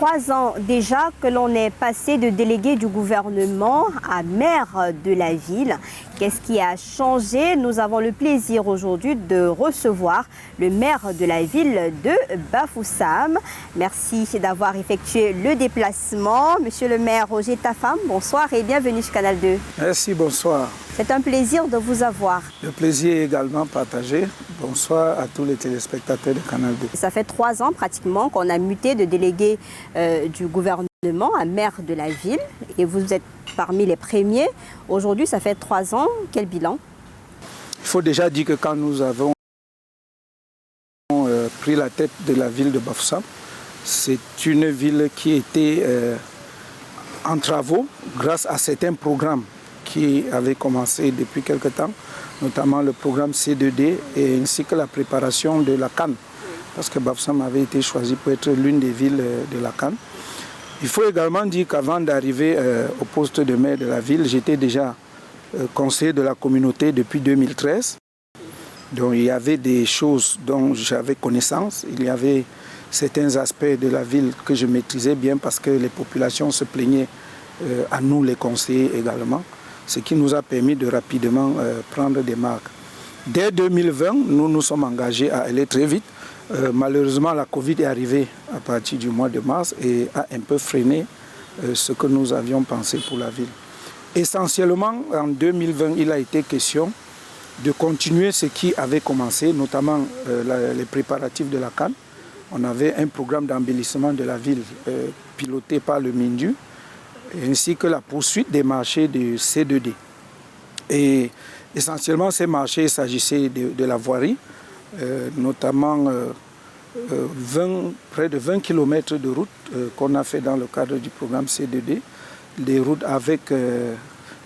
3 ans déjà que l'on est passé de délégué du gouvernement à maire de la ville. Qu'est-ce qui a changé? Nous avons le plaisir aujourd'hui de recevoir le maire de la ville de Bafoussam. Merci d'avoir effectué le déplacement. Monsieur le maire Roger Tafam, bonsoir et bienvenue sur Canal 2. Merci, bonsoir. C'est un plaisir de vous avoir. Le plaisir est également partagé. Bonsoir à tous les téléspectateurs de Canal 2. Ça fait 3 ans pratiquement qu'on a muté de délégué du gouvernement à maire de la ville et vous êtes parmi les premiers. Aujourd'hui, ça fait 3 ans. Quel bilan? Il faut déjà dire que quand nous avons pris la tête de la ville de Bafoussam, c'est une ville qui était en travaux grâce à certains programmes qui avaient commencé depuis quelque temps, notamment le programme C2D et ainsi que la préparation de la CAN, parce que Bafoussam avait été choisi pour être l'une des villes de la CAN. Il faut également dire qu'avant d'arriver au poste de maire de la ville, j'étais déjà conseiller de la communauté depuis 2013. Donc il y avait des choses dont j'avais connaissance, il y avait certains aspects de la ville que je maîtrisais bien parce que les populations se plaignaient à nous les conseillers également, ce qui nous a permis de rapidement prendre des marques. Dès 2020, nous nous sommes engagés à aller très vite. Malheureusement, la Covid est arrivée à partir du mois de mars et a un peu freiné ce que nous avions pensé pour la ville. Essentiellement, en 2020, il a été question de continuer ce qui avait commencé, notamment les préparatifs de la CAN. On avait un programme d'embellissement de la ville piloté par le MINDU, ainsi que la poursuite des marchés du C2D. Et essentiellement, ces marchés, il s'agissait de la voirie, notamment près de 20 km de routes qu'on a fait dans le cadre du programme C2D, des routes avec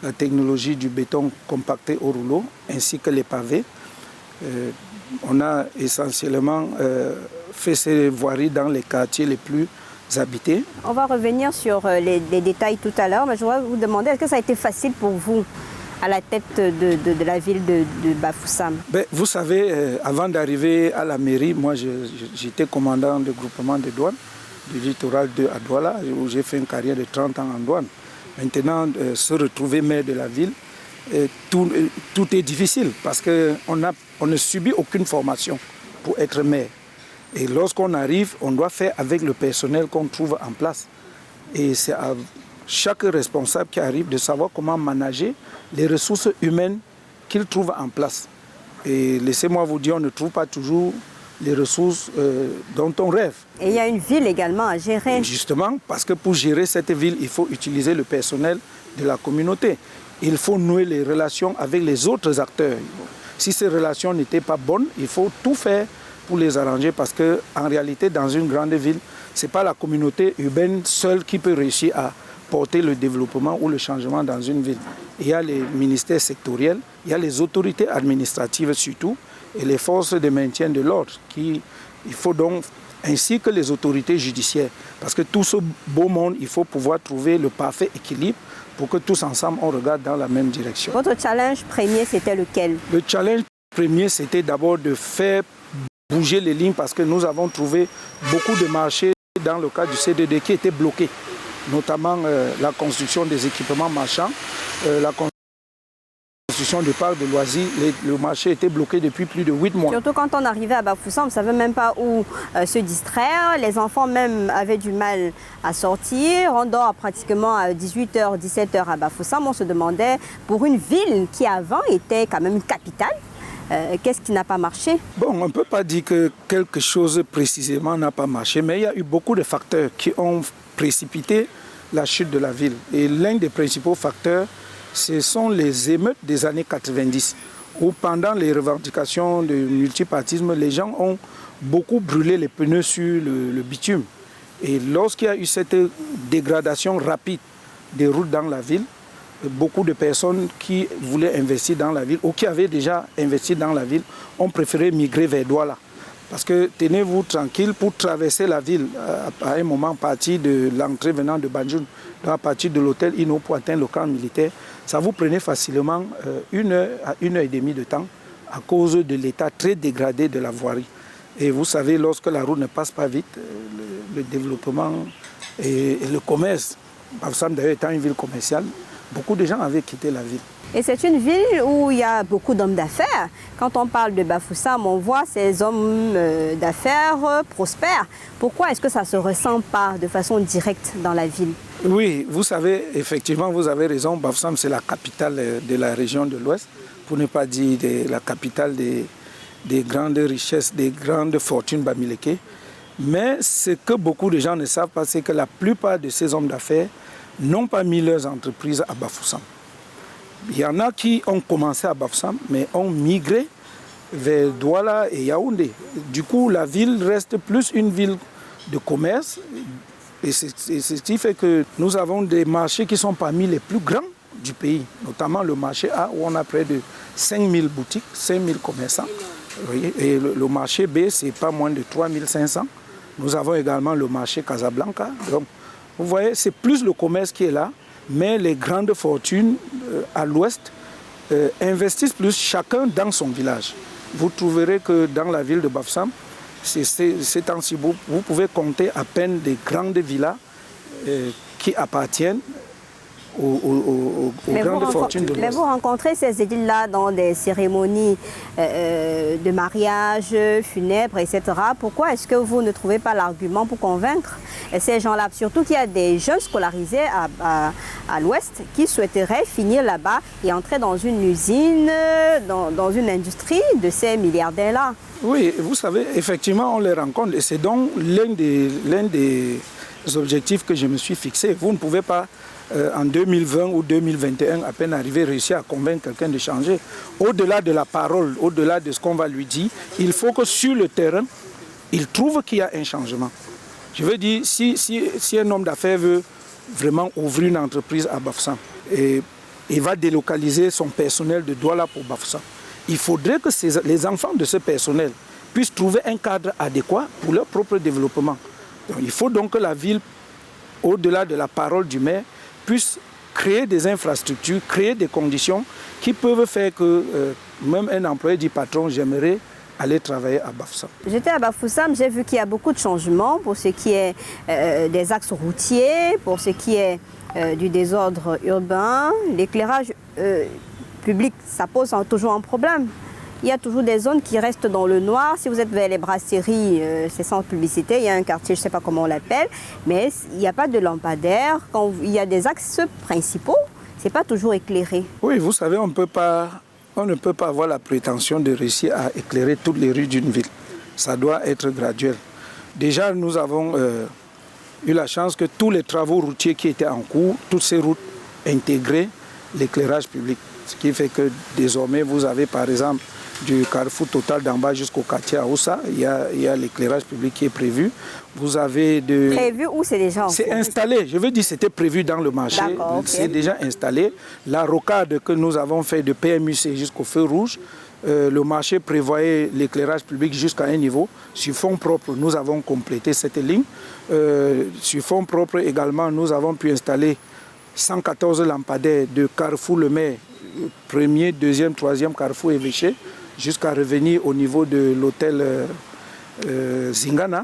la technologie du béton compacté au rouleau, ainsi que les pavés. On a essentiellement fait ces voiries dans les quartiers les plus habités. On va revenir sur les détails tout à l'heure, mais je voudrais vous demander, est-ce que ça a été facile pour vous à la tête de la ville de Bafoussam? Vous savez, avant d'arriver à la mairie, moi j'étais commandant de groupement de douane du littoral de à Douala, où j'ai fait une carrière de 30 ans en douane. Maintenant, se retrouver maire de la ville, tout est difficile parce qu'on ne subit aucune formation pour être maire. Et lorsqu'on arrive, on doit faire avec le personnel qu'on trouve en place. Et c'est à chaque responsable qui arrive de savoir comment manager les ressources humaines qu'il trouve en place. Et laissez-moi vous dire, on ne trouve pas toujours les ressources dont on rêve. Et il y a une ville également à gérer. Justement, parce que pour gérer cette ville, il faut utiliser le personnel de la communauté. Il faut nouer les relations avec les autres acteurs. Si ces relations n'étaient pas bonnes, il faut tout faire pour les arranger parce qu'en réalité, dans une grande ville, ce n'est pas la communauté urbaine seule qui peut réussir à porter le développement ou le changement dans une ville. Il y a les ministères sectoriels, il y a les autorités administratives surtout, et les forces de maintien de l'ordre, il faut donc, ainsi que les autorités judiciaires. Parce que tout ce beau monde, il faut pouvoir trouver le parfait équilibre pour que tous ensemble, on regarde dans la même direction. Votre challenge premier, c'était lequel? Le challenge premier, c'était d'abord de faire bouger les lignes parce que nous avons trouvé beaucoup de marchés dans le cadre du C2D qui étaient bloqués, notamment la construction des équipements marchands, la construction de parcs de loisirs. Le marché était bloqué depuis plus de 8 mois. Surtout quand on arrivait à Bafoussam, on ne savait même pas où se distraire. Les enfants même avaient du mal à sortir. On dort pratiquement à 18h, 17h à Bafoussam. On se demandait, pour une ville qui avant était quand même une capitale, qu'est-ce qui n'a pas marché? Bon, on ne peut pas dire que quelque chose précisément n'a pas marché, mais il y a eu beaucoup de facteurs qui ont précipité la chute de la ville. Et l'un des principaux facteurs, ce sont les émeutes des années 90, où pendant les revendications de multipartisme, les gens ont beaucoup brûlé les pneus sur le bitume. Et lorsqu'il y a eu cette dégradation rapide des routes dans la ville, beaucoup de personnes qui voulaient investir dans la ville ou qui avaient déjà investi dans la ville ont préféré migrer vers Douala. Parce que tenez-vous tranquille, pour traverser la ville, à un moment, à partir de l'entrée venant de Banjul, à partir de l'hôtel Inno pour atteindre le camp militaire, ça vous prenait facilement 1 heure à 1h30 de temps à cause de l'état très dégradé de la voirie. Et vous savez, lorsque la route ne passe pas vite, le développement Et le commerce, Bafoussam d'ailleurs étant une ville commerciale, beaucoup de gens avaient quitté la ville. Et c'est une ville où il y a beaucoup d'hommes d'affaires. Quand on parle de Bafoussam, on voit ces hommes d'affaires prospères. Pourquoi est-ce que ça ne se ressent pas de façon directe dans la ville? Oui, vous savez, effectivement, vous avez raison. Bafoussam, c'est la capitale de la région de l'Ouest, pour ne pas dire la capitale des grandes richesses, des grandes fortunes bamileke. Mais ce que beaucoup de gens ne savent pas, c'est que la plupart de ces hommes d'affaires n'ont pas mis leurs entreprises à Bafoussam. Il y en a qui ont commencé à Bafoussam, mais ont migré vers Douala et Yaoundé. Du coup, la ville reste plus une ville de commerce. Et c'est ce qui fait que nous avons des marchés qui sont parmi les plus grands du pays, notamment le marché A, où on a près de 5000 boutiques, 5000 commerçants. Et le marché B, c'est pas moins de 3500. Nous avons également le marché Casablanca. Donc, vous voyez, c'est plus le commerce qui est là, mais les grandes fortunes à l'ouest investissent plus chacun dans son village. Vous trouverez que dans la ville de Bafoussam, ces temps-ci, vous pouvez compter à peine des grandes villas qui appartiennent aux grandes fortunes de l'Ouest. Mais vous rencontrez ces édiles-là dans des cérémonies de mariage, funèbres, etc. Pourquoi est-ce que vous ne trouvez pas l'argument pour convaincre ces gens-là? Surtout qu'il y a des jeunes scolarisés à l'Ouest qui souhaiteraient finir là-bas et entrer dans une usine, dans une industrie de ces milliardaires-là. Oui, vous savez, effectivement, on les rencontre et c'est donc l'un des objectifs que je me suis fixé. Vous ne pouvez pas, en 2020 ou 2021, à peine arriver, réussir à convaincre quelqu'un de changer. Au-delà de la parole, au-delà de ce qu'on va lui dire, il faut que sur le terrain, il trouve qu'il y a un changement. Je veux dire, si un homme d'affaires veut vraiment ouvrir une entreprise à Bafoussam et il va délocaliser son personnel de Douala pour Bafoussam, il faudrait que les enfants de ce personnel puissent trouver un cadre adéquat pour leur propre développement. Donc, il faut donc que la ville, au-delà de la parole du maire, puisse créer des infrastructures, créer des conditions qui peuvent faire que même un employé dit patron, j'aimerais aller travailler à Bafoussam. J'étais à Bafoussam, j'ai vu qu'il y a beaucoup de changements pour ce qui est des axes routiers, pour ce qui est du désordre urbain. L'éclairage public, ça pose toujours un problème. Il y a toujours des zones qui restent dans le noir. Si vous êtes vers les brasseries, c'est sans publicité, il y a un quartier, je ne sais pas comment on l'appelle, mais il n'y a pas de lampadaire. Quand il y a des axes principaux, ce n'est pas toujours éclairé. Oui, vous savez, on ne peut pas avoir la prétention de réussir à éclairer toutes les rues d'une ville. Ça doit être graduel. Déjà, nous avons eu la chance que tous les travaux routiers qui étaient en cours, toutes ces routes intégraient l'éclairage public. Ce qui fait que désormais, vous avez par exemple du carrefour total d'en bas jusqu'au quartier Aoussa, il y a l'éclairage public qui est prévu. Vous avez Prévu ou c'est déjà en cours? C'est installé, je veux dire c'était prévu dans le marché, c'est déjà installé. La rocade que nous avons fait de PMUC jusqu'au feu rouge, le marché prévoyait l'éclairage public jusqu'à un niveau. Sur fonds propres, nous avons complété cette ligne. Sur fonds propres également, nous avons pu installer 114 lampadaires de Carrefour Le Maire, premier, deuxième, troisième Carrefour Évêché, jusqu'à revenir au niveau de l'hôtel Zingana.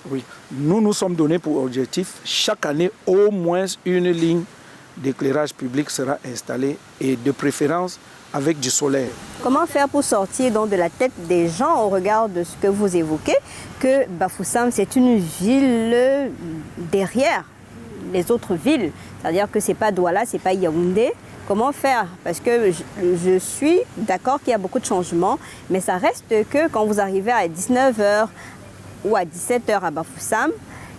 Oui. Nous nous sommes donnés pour objectif, chaque année, au moins une ligne d'éclairage public sera installée et de préférence avec du solaire. Comment faire pour sortir donc de la tête des gens au regard de ce que vous évoquez, que Bafoussam, c'est une ville derrière les autres villes, c'est-à-dire que ce n'est pas Douala, ce n'est pas Yaoundé. Comment faire? Parce que je suis d'accord qu'il y a beaucoup de changements, mais ça reste que quand vous arrivez à 19h ou à 17h à Bafoussam,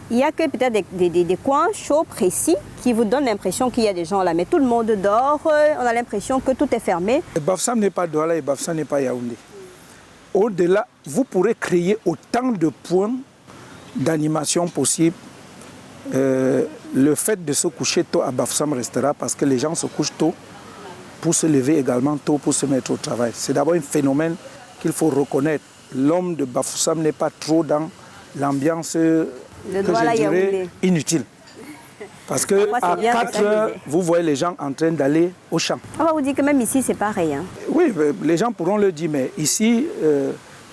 il n'y a que peut-être des coins chauds, précis, qui vous donnent l'impression qu'il y a des gens là. Mais tout le monde dort, on a l'impression que tout est fermé. Bafoussam n'est pas Douala et Bafoussam n'est pas Yaoundé. Au-delà, vous pourrez créer autant de points d'animation possibles. Le fait de se coucher tôt à Bafoussam restera parce que les gens se couchent tôt pour se lever également tôt pour se mettre au travail. C'est d'abord un phénomène qu'il faut reconnaître. L'homme de Bafoussam n'est pas trop dans l'ambiance que je dirais inutile. Parce qu'à 4 heures, vous voyez les gens en train d'aller au champ. On va vous dire que même ici, c'est pareil. Hein. Oui, les gens pourront le dire, mais ici,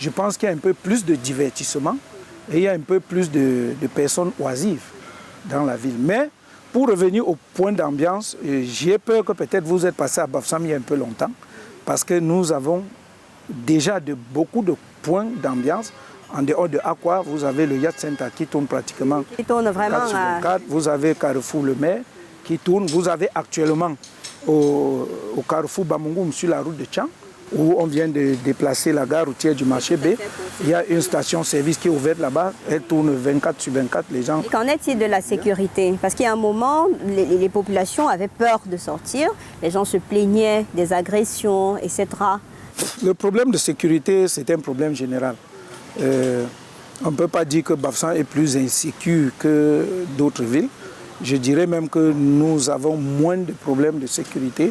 je pense qu'il y a un peu plus de divertissement et il y a un peu plus de personnes oisives. dans la ville. Mais pour revenir au point d'ambiance, j'ai peur que peut-être vous êtes passé à Bafoussam il y a un peu longtemps, parce que nous avons déjà beaucoup de points d'ambiance. En dehors de Aqua, vous avez le Yacht Center qui tourne pratiquement 4/24. Vous avez Carrefour Le Maire qui tourne. Vous avez actuellement au Carrefour Bamungoum sur la route de Tchang, où on vient de déplacer la gare routière du marché B. Il y a une station-service qui est ouverte là-bas. Elle tourne 24/24. Les gens... Et qu'en est-il de la sécurité? Parce qu'il y a un moment, les populations avaient peur de sortir. Les gens se plaignaient des agressions, etc. Le problème de sécurité, c'est un problème général. On ne peut pas dire que Bafoussam est plus insécure que d'autres villes. Je dirais même que nous avons moins de problèmes de sécurité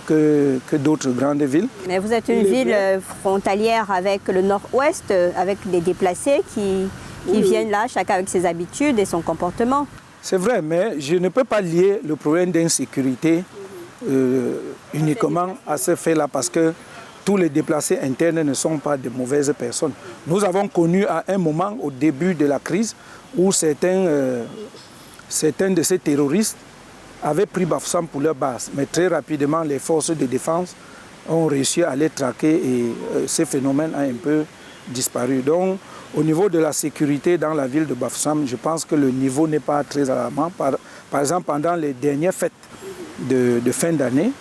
que d'autres grandes villes. Mais vous êtes une ville frontalière avec le nord-ouest, avec des déplacés qui viennent là, chacun avec ses habitudes et son comportement. C'est vrai, mais je ne peux pas lier le problème d'insécurité uniquement à ce fait-là, parce que tous les déplacés internes ne sont pas de mauvaises personnes. Nous avons connu à un moment, au début de la crise, où certains de ces terroristes avaient pris Bafoussam pour leur base. Mais très rapidement, les forces de défense ont réussi à les traquer et ce phénomène a un peu disparu. Donc, au niveau de la sécurité dans la ville de Bafoussam, je pense que le niveau n'est pas très alarmant. Par exemple, pendant les dernières fêtes de fin d'année,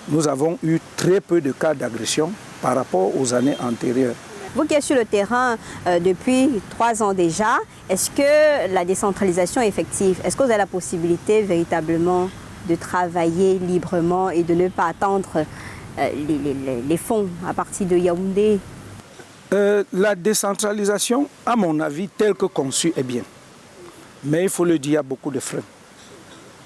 nous avons eu très peu de cas d'agression par rapport aux années antérieures. Vous qui êtes sur le terrain depuis 3 ans déjà, est-ce que la décentralisation est effective? Est-ce que vous avez la possibilité véritablement de travailler librement et de ne pas attendre les fonds à partir de Yaoundé? La décentralisation, à mon avis, telle que conçue, est bien. Mais il faut le dire, il y a beaucoup de freins.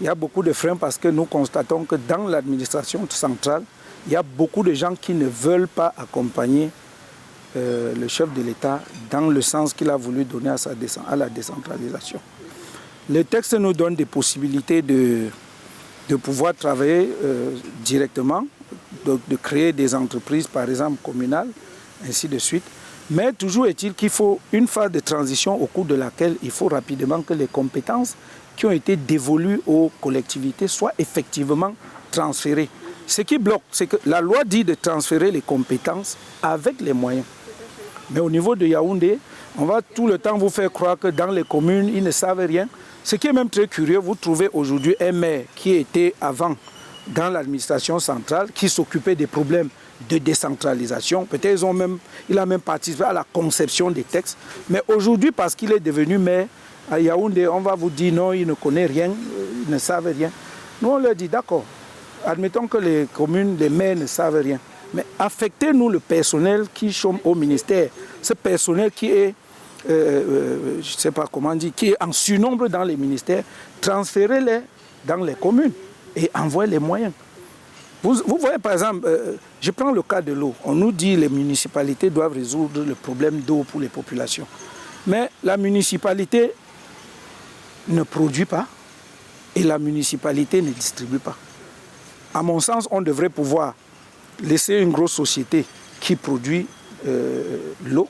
Il y a beaucoup de freins parce que nous constatons que dans l'administration centrale, il y a beaucoup de gens qui ne veulent pas accompagner le chef de l'État dans le sens qu'il a voulu donner à la décentralisation. Le texte nous donne des possibilités de pouvoir travailler directement, de créer des entreprises, par exemple, communales, ainsi de suite. Mais toujours est-il qu'il faut une phase de transition au cours de laquelle il faut rapidement que les compétences qui ont été dévolues aux collectivités soient effectivement transférées. Ce qui bloque, c'est que la loi dit de transférer les compétences avec les moyens. Mais au niveau de Yaoundé, on va tout le temps vous faire croire que dans les communes, ils ne savent rien. Ce qui est même très curieux, vous trouvez aujourd'hui un maire qui était avant dans l'administration centrale, qui s'occupait des problèmes de décentralisation. Peut-être il a même participé à la conception des textes. Mais aujourd'hui, parce qu'il est devenu maire, à Yaoundé, on va vous dire non, il ne connaît rien, il ne savent rien. Nous, on leur dit d'accord, admettons que les communes, les maires ne savent rien. Mais affectez-nous le personnel qui chôme au ministère. Ce personnel qui est, je ne sais pas comment dire, qui est en surnombre dans les ministères, transférez-les dans les communes et envoyez les moyens. Vous voyez par exemple, je prends le cas de l'eau. On nous dit que les municipalités doivent résoudre le problème d'eau pour les populations. Mais la municipalité ne produit pas et la municipalité ne distribue pas. À mon sens, on devrait pouvoir laisser une grosse société qui produit l'eau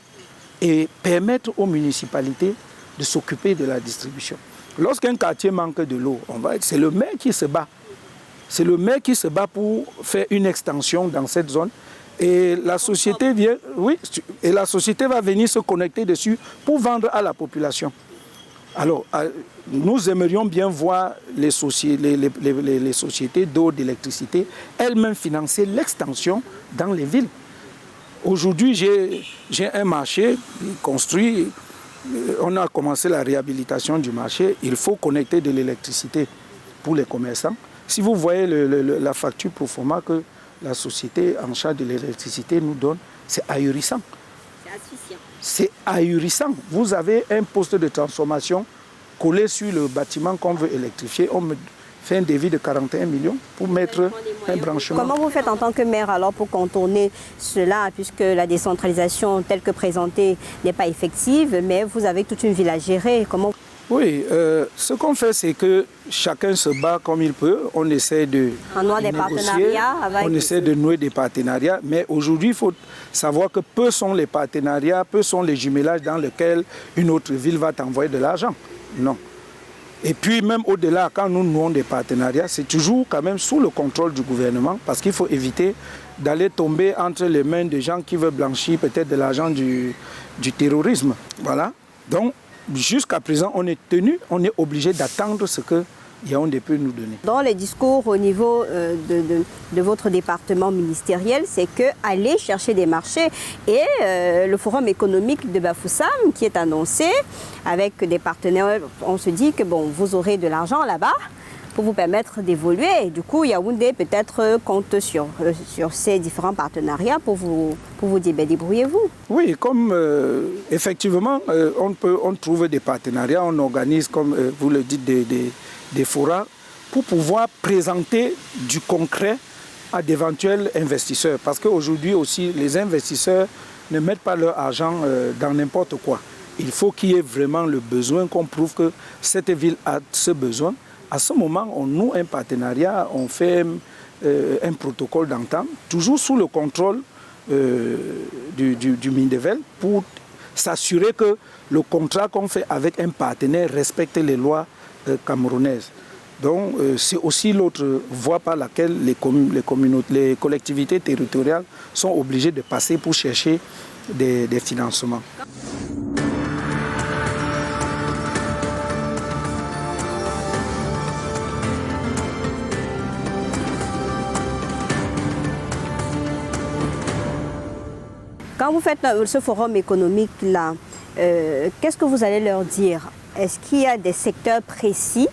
et permettre aux municipalités de s'occuper de la distribution. Lorsqu'un quartier manque de l'eau, c'est le maire qui se bat. C'est le maire qui se bat pour faire une extension dans cette zone. Et la société et la société va venir se connecter dessus pour vendre à la population. Alors, nous aimerions bien voir les sociétés d'eau, d'électricité, elles-mêmes financer l'extension dans les villes. Aujourd'hui, j'ai un marché construit, on a commencé la réhabilitation du marché, il faut connecter de l'électricité pour les commerçants. Si vous voyez la facture pro forma que la société en charge de l'électricité nous donne, c'est ahurissant. C'est asphyxiant. C'est ahurissant. Vous avez un poste de transformation collé sur le bâtiment qu'on veut électrifier. On me fait un devis de 41 millions pour mettre un branchement. Comment vous faites en tant que maire alors pour contourner cela, puisque la décentralisation telle que présentée n'est pas effective, mais vous avez toute une ville à gérer? Comment... Oui, ce qu'on fait, c'est que chacun se bat comme il peut. On essaie de négocier, on essaie de nouer des partenariats. Mais aujourd'hui, il faut savoir que peu sont les partenariats, peu sont les jumelages dans lesquels une autre ville va t'envoyer de l'argent. Non. Et puis même au-delà, quand nous nouons des partenariats, c'est toujours quand même sous le contrôle du gouvernement parce qu'il faut éviter d'aller tomber entre les mains de gens qui veulent blanchir peut-être de l'argent du terrorisme. Voilà. Donc jusqu'à présent, on est obligé d'attendre ce que Yaoundé peut nous donner. Dans les discours au niveau de votre département ministériel, c'est que aller chercher des marchés et le forum économique de Bafoussam qui est annoncé avec des partenaires, on se dit que bon, vous aurez de l'argent là-bas pour vous permettre d'évoluer. Du coup, Yaoundé peut-être compte sur ces différents partenariats pour vous dire, ben, débrouillez-vous. Oui, comme effectivement, on trouve des partenariats, on organise, comme vous le dites, des forats pour pouvoir présenter du concret à d'éventuels investisseurs. Parce qu'aujourd'hui aussi, les investisseurs ne mettent pas leur argent dans n'importe quoi. Il faut qu'il y ait vraiment le besoin, qu'on prouve que cette ville a ce besoin. À ce moment, on noue un partenariat, on fait un protocole d'entente, toujours sous le contrôle du Mindevel pour s'assurer que le contrat qu'on fait avec un partenaire respecte les lois camerounaises. Donc c'est aussi l'autre voie par laquelle les collectivités territoriales sont obligées de passer pour chercher des financements. Quand vous faites ce forum économique-là, qu'est-ce que vous allez leur dire? Est-ce qu'il y a des secteurs précis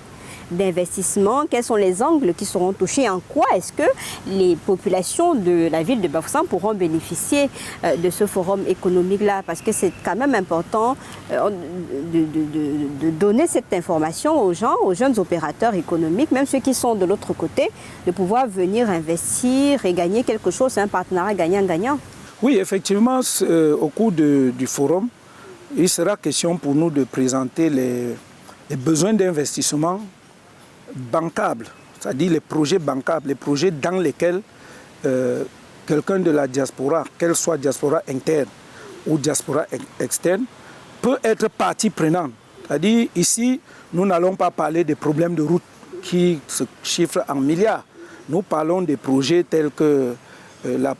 d'investissement? Quels sont les angles qui seront touchés? En quoi est-ce que les populations de la ville de Bafoussam pourront bénéficier de ce forum économique-là? Parce que c'est quand même important de donner cette information aux gens, aux jeunes opérateurs économiques, même ceux qui sont de l'autre côté, de pouvoir venir investir et gagner quelque chose. C'est un partenariat gagnant-gagnant. Oui, effectivement, au cours du forum, il sera question pour nous de présenter les besoins d'investissement bancables, c'est-à-dire les projets bancables, les projets dans lesquels quelqu'un de la diaspora, qu'elle soit diaspora interne ou diaspora externe, peut être partie prenante. C'est-à-dire ici, nous n'allons pas parler des problèmes de route qui se chiffrent en milliards. Nous parlons des projets tels que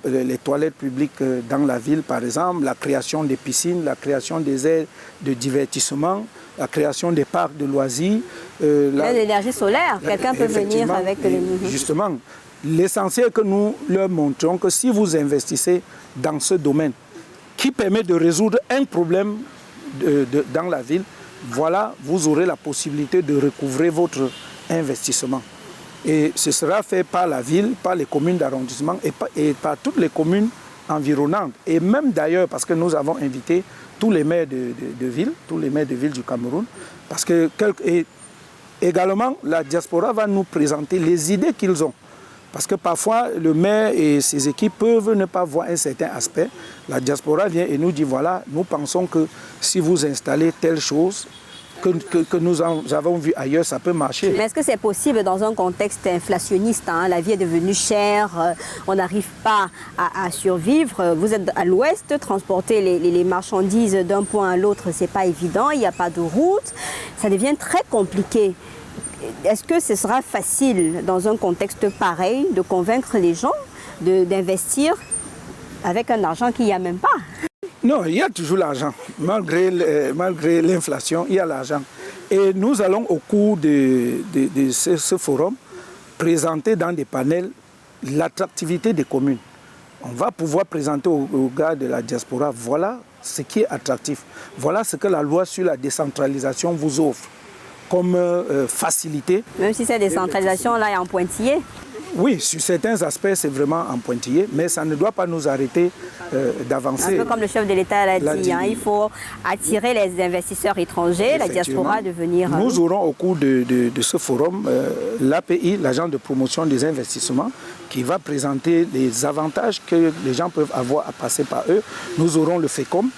les toilettes publiques dans la ville, par exemple, la création des piscines, la création des aires de divertissement, la création des parcs de loisirs. L'énergie solaire, quelqu'un peut venir avec les... Justement, l'essentiel que nous leur montrons, que si vous investissez dans ce domaine, qui permet de résoudre un problème dans la ville, voilà, vous aurez la possibilité de recouvrer votre investissement. Et ce sera fait par la ville, par les communes d'arrondissement et par toutes les communes environnantes. Et même d'ailleurs, parce que nous avons invité tous les maires de ville, tous les maires de ville du Cameroun, parce que également la diaspora va nous présenter les idées qu'ils ont. Parce que parfois, le maire et ses équipes peuvent ne pas voir un certain aspect. La diaspora vient et nous dit, voilà, nous pensons que si vous installez telle chose, que nous avons vu ailleurs, ça peut marcher. Mais est-ce que c'est possible dans un contexte inflationniste, hein? La vie est devenue chère, on n'arrive pas à survivre. Vous êtes à l'ouest, transporter les marchandises d'un point à l'autre, c'est pas évident, il n'y a pas de route, ça devient très compliqué. Est-ce que ce sera facile dans un contexte pareil de convaincre les gens d'investir avec un argent qu'il n'y a même pas? Non, il y a toujours l'argent. Malgré l'inflation, il y a l'argent. Et nous allons au cours de ce forum présenter dans des panels l'attractivité des communes. On va pouvoir présenter aux gars de la diaspora, voilà ce qui est attractif. Voilà ce que la loi sur la décentralisation vous offre comme facilité. Même si cette décentralisation-là est en pointillé? Oui, sur certains aspects, c'est vraiment en pointillé, mais ça ne doit pas nous arrêter d'avancer. Un peu comme le chef de l'État l'a dit, hein, il faut attirer les investisseurs étrangers, la diaspora de venir... Nous aurons au cours de ce forum l'API, l'agent de promotion des investissements, qui va présenter les avantages que les gens peuvent avoir à passer par eux. Nous aurons le FECOM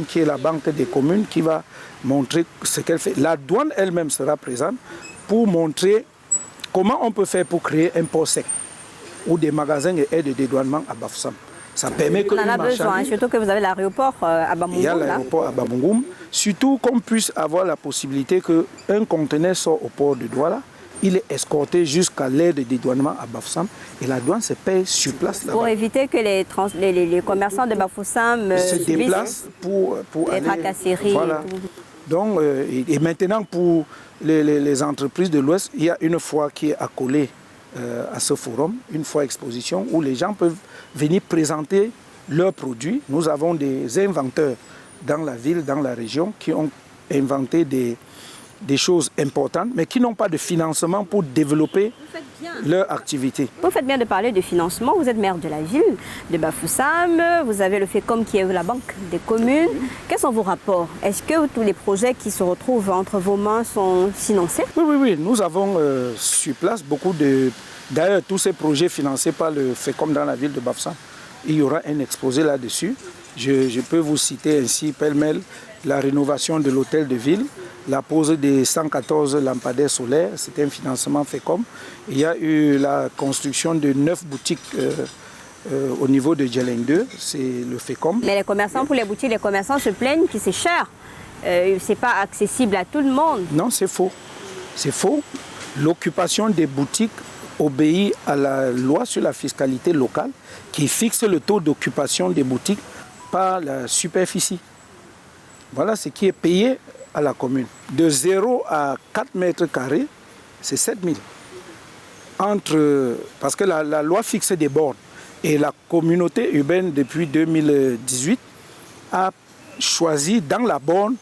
qui est la banque des communes, qui va montrer ce qu'elle fait. La douane elle-même sera présente pour montrer comment on peut faire pour créer un port sec ou des magasins et aides de dédouanement à Bafoussam. Ça permet que on en a besoin, surtout que vous avez l'aéroport à Bamboungoum. Il y a l'aéroport à Bamboungoum. Surtout qu'on puisse avoir la possibilité qu'un conteneur sort au port de Douala, il est escorté jusqu'à l'aire de dédouanement à Bafoussam et la douane se paye sur place là-bas. Pour éviter que les commerçants de Bafoussam se déplacent pour les aller... tracasseries. Voilà. Donc, et maintenant, pour les entreprises de l'Ouest, il y a une foire qui est accolée à ce forum, une foire exposition où les gens peuvent venir présenter leurs produits. Nous avons des inventeurs dans la ville, dans la région, qui ont inventé des choses importantes, mais qui n'ont pas de financement pour développer leur activité. Vous faites bien de parler de financement. Vous êtes maire de la ville de Bafoussam, vous avez le FECOM qui est la banque des communes. Quels sont vos rapports? Est-ce que tous les projets qui se retrouvent entre vos mains sont financés? Oui. Nous avons sur place beaucoup de... D'ailleurs, tous ces projets financés par le FECOM dans la ville de Bafoussam, il y aura un exposé là-dessus. Je peux vous citer ainsi, pêle-mêle, la rénovation de l'hôtel de ville, la pose des 114 lampadaires solaires, c'était un financement FECOM. Il y a eu la construction de 9 boutiques au niveau de Djeleng 2, c'est le FECOM. Mais les commerçants, pour les boutiques, les commerçants se plaignent que c'est cher. C'est pas accessible à tout le monde. Non, c'est faux. C'est faux. L'occupation des boutiques obéit à la loi sur la fiscalité locale qui fixe le taux d'occupation des boutiques par la superficie. Voilà ce qui est payé à la commune. De 0 à 4 mètres carrés, c'est 7 000. Parce que la loi fixe des bornes. Et la communauté urbaine, depuis 2018, a choisi dans la borne,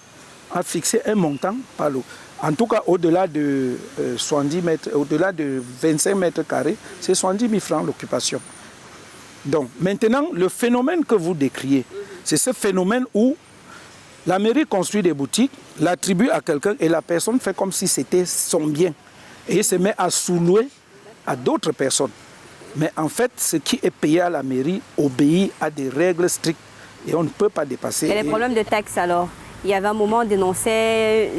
a fixé un montant par l'eau. En tout cas, au-delà de 70 mètres, au-delà de 25 mètres carrés, c'est 70 000 francs l'occupation. Donc, maintenant, le phénomène que vous décriez, c'est ce phénomène où la mairie construit des boutiques, l'attribue à quelqu'un et la personne fait comme si c'était son bien. Et se met à sous-louer à d'autres personnes. Mais en fait, ce qui est payé à la mairie obéit à des règles strictes et on ne peut pas dépasser. Et les problèmes de taxes alors? Il y avait un moment dénonçait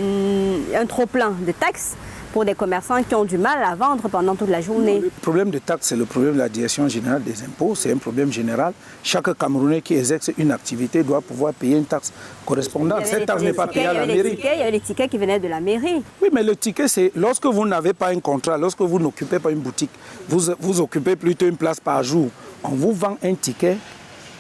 un trop-plein de taxes pour des commerçants qui ont du mal à vendre pendant toute la journée. Le problème de taxes, c'est le problème de la direction générale des impôts. C'est un problème général. Chaque Camerounais qui exerce une activité doit pouvoir payer une taxe correspondante. Cette taxe n'est pas payée à la mairie. Il y avait les tickets qui venaient de la mairie. Oui, mais le ticket, c'est lorsque vous n'avez pas un contrat, lorsque vous n'occupez pas une boutique, vous occupez plutôt une place par jour. On vous vend un ticket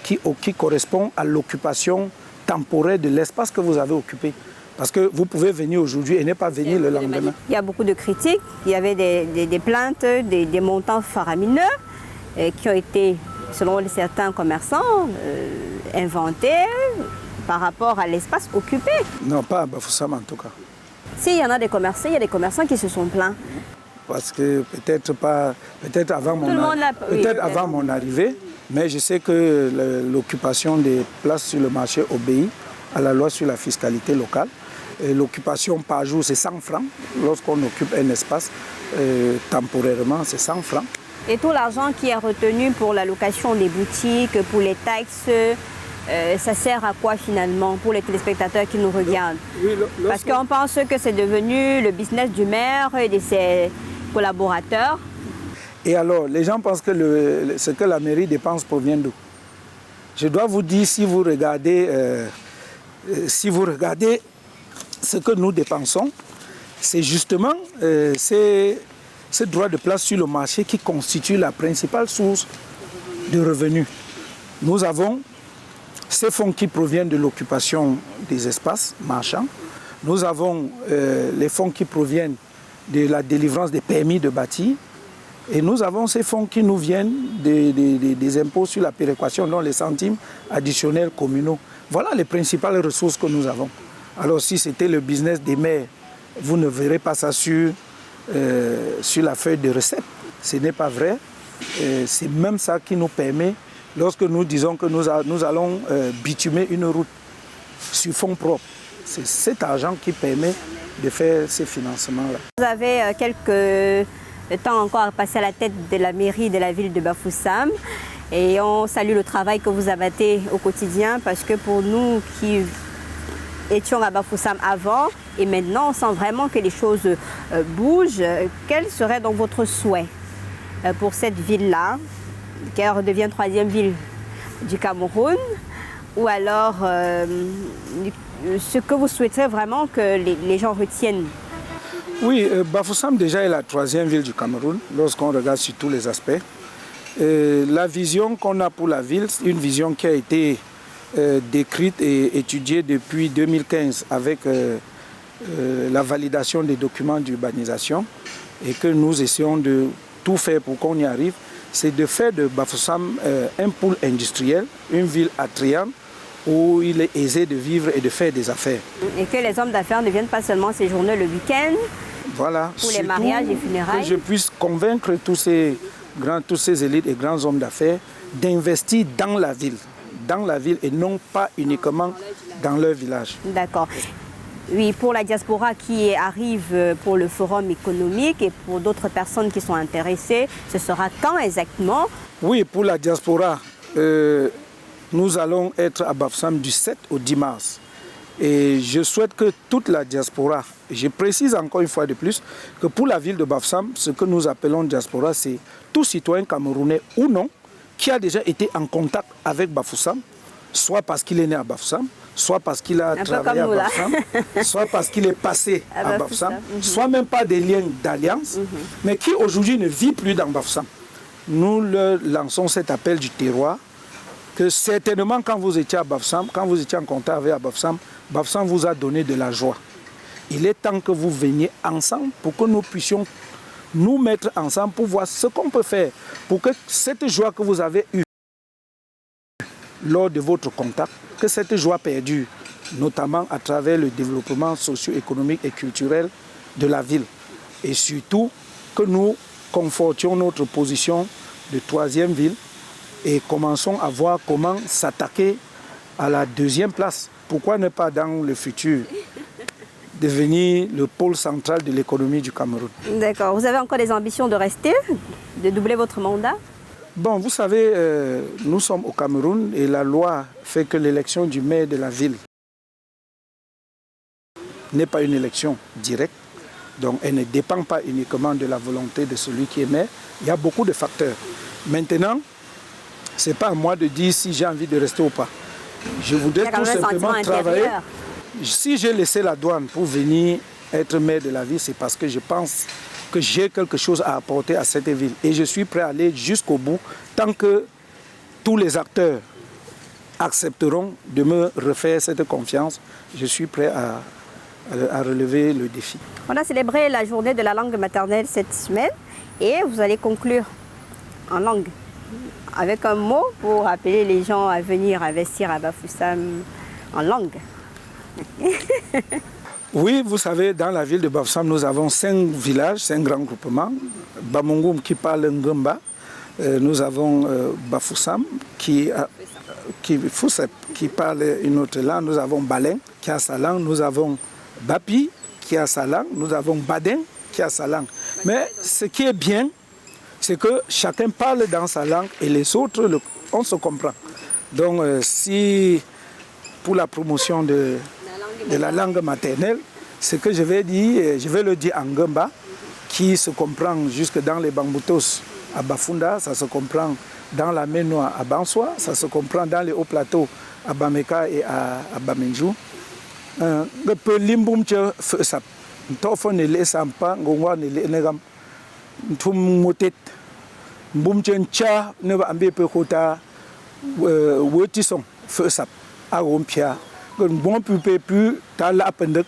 qui correspond à l'occupation temporaire de l'espace que vous avez occupé. Parce que vous pouvez venir aujourd'hui et ne pas venir le lendemain. Il y a beaucoup de critiques, il y avait des plaintes, des montants faramineux qui ont été, selon certains commerçants, inventés par rapport à l'espace occupé. Non, pas à Bafoussam en tout cas. S'il y en a des commerçants, il y a des commerçants qui se sont plaints. Parce que peut-être avant mon arrivée, mais je sais que l'occupation des places sur le marché obéit à la loi sur la fiscalité locale. L'occupation par jour, c'est 100 francs. Lorsqu'on occupe un espace temporairement, c'est 100 francs. Et tout l'argent qui est retenu pour la location des boutiques, pour les taxes, ça sert à quoi finalement pour les téléspectateurs qui nous regardent? Parce qu'on pense que c'est devenu le business du maire et de ses collaborateurs. Et alors, les gens pensent que ce que la mairie dépense provient d'où? Je dois vous dire, si vous regardez ce que nous dépensons, c'est justement ce droit de place sur le marché qui constitue la principale source de revenus. Nous avons ces fonds qui proviennent de l'occupation des espaces marchands. Nous avons les fonds qui proviennent de la délivrance des permis de bâtir. Et nous avons ces fonds qui nous viennent des impôts sur la péréquation, dont les centimes additionnels communaux. Voilà les principales ressources que nous avons. Alors si c'était le business des maires, vous ne verrez pas ça sur la feuille de recette. Ce n'est pas vrai. C'est même ça qui nous permet, lorsque nous disons que nous allons bitumer une route sur fonds propres, c'est cet argent qui permet de faire ces financements-là. Vous avez quelques temps encore à passer à la tête de la mairie de la ville de Bafoussam. Et on salue le travail que vous abattez au quotidien parce que pour nous qui étions à Bafoussam avant et maintenant, on sent vraiment que les choses bougent. Quel serait donc votre souhait pour cette ville-là, qui redevient 3e ville du Cameroun, Ou alors, ce que vous souhaiterez vraiment que les gens retiennent? Oui, Bafoussam déjà est la troisième ville du Cameroun lorsqu'on regarde sur tous les aspects. La vision qu'on a pour la ville, c'est une vision qui a été décrite et étudiée depuis 2015 avec la validation des documents d'urbanisation et que nous essayons de tout faire pour qu'on y arrive. C'est de faire de Bafoussam un pôle industriel, une ville attrayante où il est aisé de vivre et de faire des affaires. Et que les hommes d'affaires ne viennent pas seulement séjourner le week-end, voilà, pour les mariages et funérailles. Que je puisse convaincre tous ces élites et grands hommes d'affaires d'investir dans la ville et non pas uniquement dans leur village. D'accord. Oui, pour la diaspora qui arrive pour le forum économique et pour d'autres personnes qui sont intéressées, ce sera quand exactement? Oui, pour la diaspora, nous allons être à Bafoussam du 7 au 10 mars. Et je souhaite que toute la diaspora, je précise encore une fois de plus, que pour la ville de Bafoussam, ce que nous appelons diaspora, c'est tout citoyen camerounais ou non qui a déjà été en contact avec Bafoussam, soit parce qu'il est né à Bafoussam, soit parce qu'il a travaillé à Bafoussam, soit parce qu'il est passé à Bafoussam, soit même pas des liens d'alliance, mais qui aujourd'hui ne vit plus dans Bafoussam. Nous leur lançons cet appel du terroir, que certainement quand vous étiez à Bafoussam, quand vous étiez en contact avec Bafoussam, Bafoussam vous a donné de la joie. Il est temps que vous veniez ensemble pour que nous puissions nous mettre ensemble pour voir ce qu'on peut faire pour que cette joie que vous avez eue lors de votre contact, que cette joie perdure, notamment à travers le développement socio-économique et culturel de la ville. Et surtout, que nous confortions notre position de troisième ville et commençons à voir comment s'attaquer à la deuxième place. Pourquoi ne pas dans le futur devenir le pôle central de l'économie du Cameroun? D'accord. Vous avez encore des ambitions de rester, de doubler votre mandat? Bon, vous savez, nous sommes au Cameroun et la loi fait que l'élection du maire de la ville n'est pas une élection directe. Donc elle ne dépend pas uniquement de la volonté de celui qui est maire. Il y a beaucoup de facteurs. Maintenant, ce n'est pas à moi de dire si j'ai envie de rester ou pas. Je voudrais tout simplement travailler. Si j'ai laissé la douane pour venir être maire de la ville, c'est parce que je pense que j'ai quelque chose à apporter à cette ville. Et je suis prêt à aller jusqu'au bout tant que tous les acteurs accepteront de me refaire cette confiance. Je suis prêt à relever le défi. On a célébré la journée de la langue maternelle cette semaine et vous allez conclure en langue avec un mot pour appeler les gens à venir investir à Bafoussam en langue. Oui, vous savez, dans la ville de Bafoussam, nous avons 5 villages, 5 grands groupements. Bamongoum qui parle Ngomba, nous avons Bafoussam qui parle une autre langue, nous avons Balin qui a sa langue, nous avons Bapi qui a sa langue, nous avons Baden qui a sa langue. Mais ce qui est bien, c'est que chacun parle dans sa langue et les autres, on se comprend. Donc si pour la promotion de la langue maternelle, ce que je vais dire, je vais le dire en Ngomba, qui se comprend jusque dans les Bamboutos à Bafunda, ça se comprend dans la Ménois à Bansoi, ça se comprend dans les hauts plateaux à Bameka et à Bamenjou. Le peu limbumche fsap, tofo ne le sampa, ngongwa ne le negam, tum motet, mbumchen cha ne va ambe pe kota, wotison fsap, à rompia. Bon pu pu ta la pendek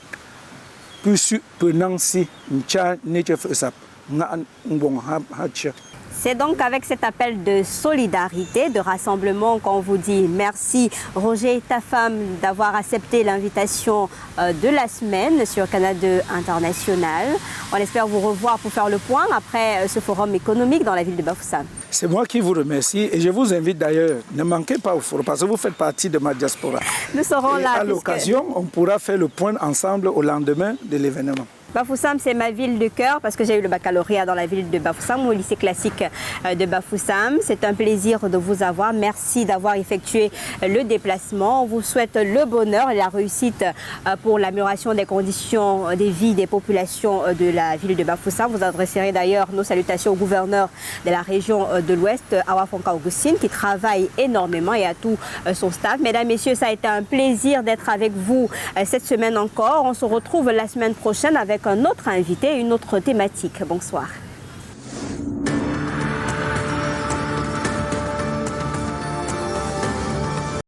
pu su pu nansi ncha neche fsap nga ngbong hacha. C'est donc avec cet appel de solidarité, de rassemblement qu'on vous dit merci Roger et ta femme d'avoir accepté l'invitation de la semaine sur Canal 2 International. On espère vous revoir pour faire le point après ce forum économique dans la ville de Bafoussam. C'est moi qui vous remercie et je vous invite d'ailleurs, ne manquez pas au forum parce que vous faites partie de ma diaspora. Nous serons là. À l'occasion, on pourra faire le point ensemble au lendemain de l'événement. Bafoussam, c'est ma ville de cœur parce que j'ai eu le baccalauréat dans la ville de Bafoussam, au lycée classique de Bafoussam. C'est un plaisir de vous avoir. Merci d'avoir effectué le déplacement. On vous souhaite le bonheur et la réussite pour l'amélioration des conditions de vie des populations de la ville de Bafoussam. Vous adresserez d'ailleurs nos salutations au gouverneur de la région de l'Ouest, Awa Fonka Augustine, qui travaille énormément et à tout son staff. Mesdames, Messieurs, ça a été un plaisir d'être avec vous cette semaine encore. On se retrouve la semaine prochaine avec un autre invité, une autre thématique. Bonsoir.